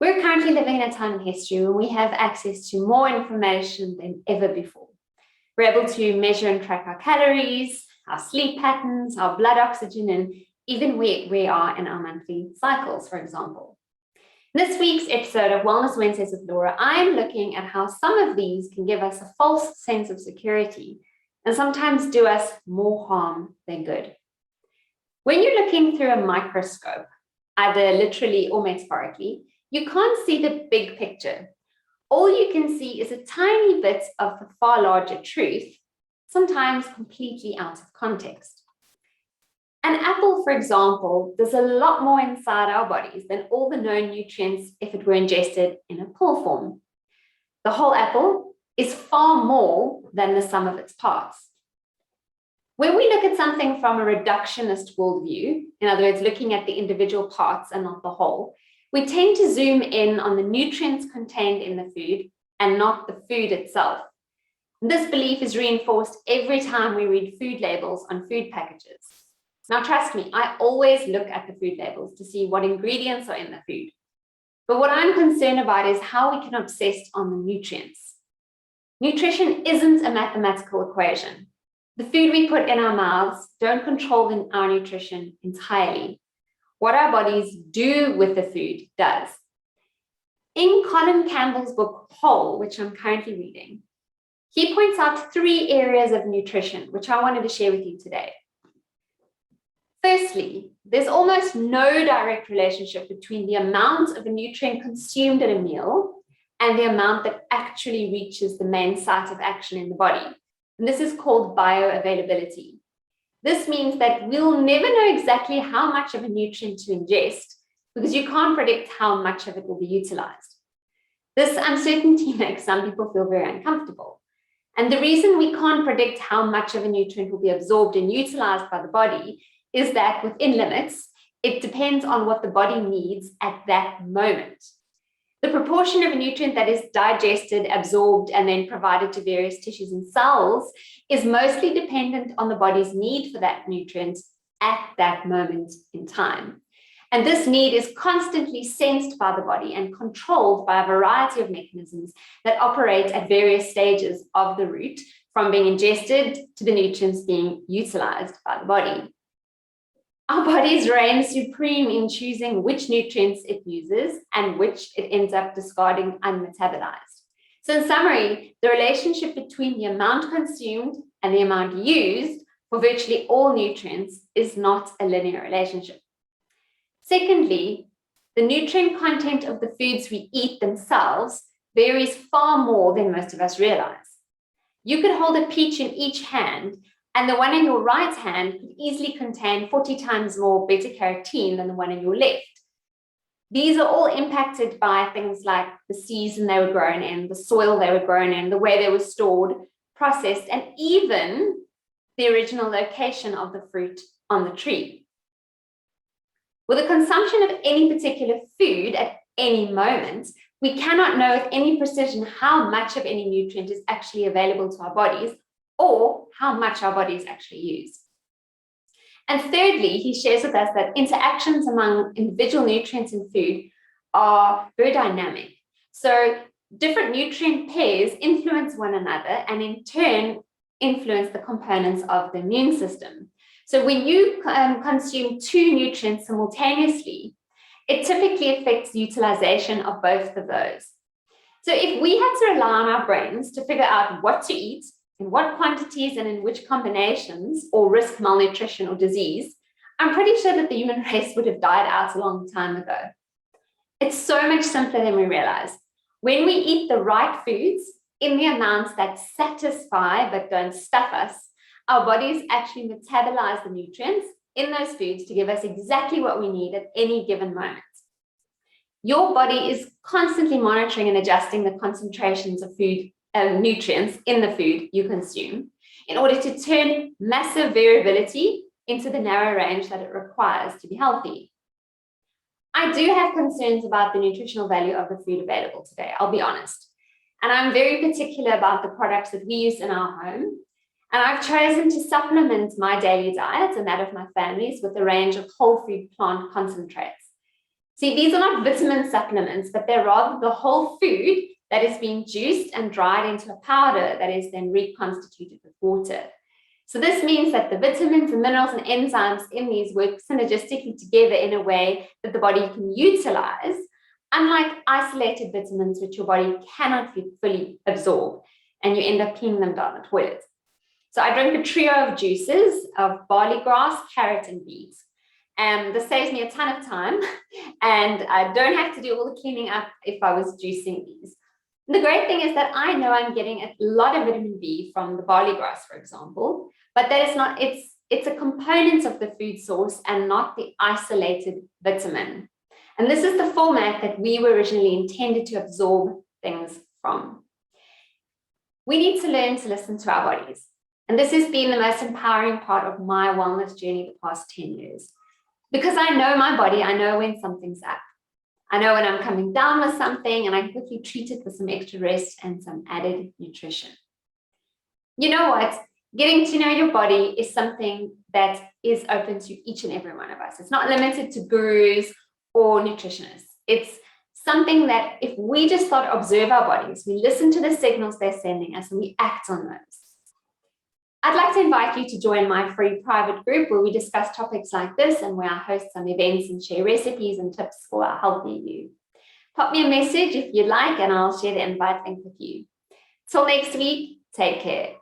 We're currently living in a time in history when we have access to more information than ever before. We're able to measure and track our calories, our sleep patterns, our blood oxygen, and even where we are in our monthly cycles, for example. In this week's episode of Wellness Wednesdays with Laura, I'm looking at how some of these can give us a false sense of security and sometimes do us more harm than good. When you're looking through a microscope, either literally or metaphorically, you can't see the big picture. All you can see is a tiny bit of the far larger truth, sometimes completely out of context. An apple, for example, does a lot more inside our bodies than all the known nutrients if it were ingested in a pill form. The whole apple is far more than the sum of its parts. When we look at something from a reductionist worldview, in other words, looking at the individual parts and not the whole, we tend to zoom in on the nutrients contained in the food and not the food itself. This belief is reinforced every time we read food labels on food packages. Now, trust me, I always look at the food labels to see what ingredients are in the food. But what I'm concerned about is how we can obsess on the nutrients. Nutrition isn't a mathematical equation. The food we put in our mouths don't control our nutrition entirely. What our bodies do with the food does. In Colin Campbell's book, Whole, which I'm currently reading, he points out 3 areas of nutrition, which I wanted to share with you today. Firstly, there's almost no direct relationship between the amount of a nutrient consumed at a meal and the amount that actually reaches the main site of action in the body. And this is called bioavailability. This means that we'll never know exactly how much of a nutrient to ingest because you can't predict how much of it will be utilized. This uncertainty makes some people feel very uncomfortable. And the reason we can't predict how much of a nutrient will be absorbed and utilized by the body is that within limits, it depends on what the body needs at that moment. The proportion of a nutrient that is digested, absorbed, and then provided to various tissues and cells is mostly dependent on the body's need for that nutrient at that moment in time. And this need is constantly sensed by the body and controlled by a variety of mechanisms that operate at various stages of the route, from being ingested to the nutrients being utilized by the body. Our bodies reign supreme in choosing which nutrients it uses and which it ends up discarding unmetabolized. So in summary, the relationship between the amount consumed and the amount used for virtually all nutrients is not a linear relationship. Secondly, the nutrient content of the foods we eat themselves varies far more than most of us realize. You could hold a peach in each hand, and the one in your right hand could easily contain 40 times more beta-carotene than the one in your left. These are all impacted by things like the season they were grown in, the soil they were grown in, the way they were stored, processed, and even the original location of the fruit on the tree. With the consumption of any particular food at any moment, we cannot know with any precision how much of any nutrient is actually available to our bodies or how much our bodies actually use. And thirdly, he shares with us that interactions among individual nutrients in food are very dynamic. So different nutrient pairs influence one another and in turn influence the components of the immune system. So when you consume 2 nutrients simultaneously, it typically affects the utilization of both of those. So if we had to rely on our brains to figure out what to eat, in what quantities and in which combinations, or risk malnutrition or disease, I'm pretty sure that the human race would have died out a long time ago. It's so much simpler than we realize. When we eat the right foods in the amounts that satisfy but don't stuff us, our bodies actually metabolize the nutrients in those foods to give us exactly what we need at any given moment. Your body is constantly monitoring and adjusting the concentrations of food nutrients in the food you consume in order to turn massive variability into the narrow range that it requires to be healthy. I do have concerns about the nutritional value of the food available today, I'll be honest. And I'm very particular about the products that we use in our home. And I've chosen to supplement my daily diet and that of my family's with a range of whole food plant concentrates. See, these are not vitamin supplements, but they're rather the whole food that is being juiced and dried into a powder that is then reconstituted with water. So this means that the vitamins, the minerals, and enzymes in these work synergistically together in a way that the body can utilize, unlike isolated vitamins, which your body cannot fully absorb, and you end up peeing them down the toilet. So I drink a trio of juices of barley grass, carrot, and beets. And this saves me a ton of time, and I don't have to do all the cleaning up if I was juicing these. The great thing is that I know I'm getting a lot of vitamin B from the barley grass, for example, but that is not, it's a component of the food source and not the isolated vitamin. And this is the format that we were originally intended to absorb things from. We need to learn to listen to our bodies. And this has been the most empowering part of my wellness journey the past 10 years. Because I know my body, I know when something's up. I know when I'm coming down with something, and I can quickly treat it with some extra rest and some added nutrition. You know what? Getting to know your body is something that is open to each and every one of us. It's not limited to gurus or nutritionists. It's something that if we just start to observe our bodies, we listen to the signals they're sending us, and we act on those. I'd like to invite you to join my free private group where we discuss topics like this and where I host some events and share recipes and tips for a healthy you. Pop me a message if you'd like, and I'll share the invite link with you. Till next week, take care.